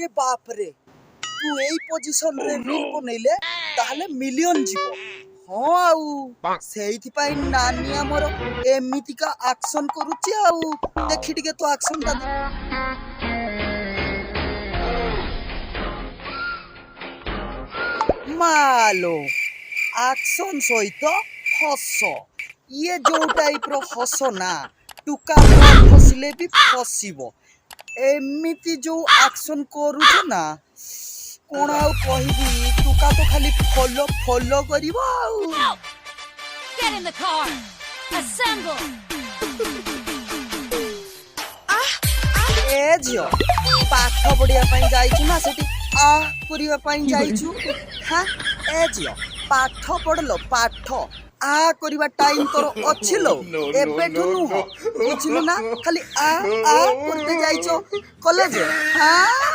আরে বাপ রে তু এই পজিশন রে রিল বনেইলে তাহলে মিলিয়ন জীব ହଁ ଆଉ ସେଇଥିପାଇଁ ନାନୀ ଆମର ଏମିତିକା ଆକ୍ସନ କରୁଛି ଆଉ ଦେଖି ଟିକେ ତୋ ଆକ୍ସନଟା ମାଲୋ ଆକ୍ସନ ସହିତ ହସ ଇଏ ଯୋଉ ଟାଇପର ହସ ନା ଟୁକା ନ ଫସିଲେ ବି ଫସିବ ଏମିତି ଯୋଉ ଆକ୍ସନ କରୁଛ ନା କଣ ଆଉ କହିବି ଟୁକା ତ ଖାଲି ଫଲୋ ଫଲୋ କରିବ ଆଉ Get in the car. Assemble. ଏ ଝିଅ ପାଠ ପଢିବା ପାଇଁ ଯାଇଛୁ ନା ସେଠି ଆ କରିବା ପାଇଁ ଯାଇଛୁ ହଁ ଏ ଝିଅ ପାଠ ପଢଲୋ ପାଠ ଆ କରିବା ଟାଇମ ତୋର ଅଛି ଲୋ ଏବେଠୁ ନୁହଁ ବୁଝିଲୁ ନା ଖାଲି ଆ ଆ କରିତେ ଯାଇଛ କଲେଜ ହଁ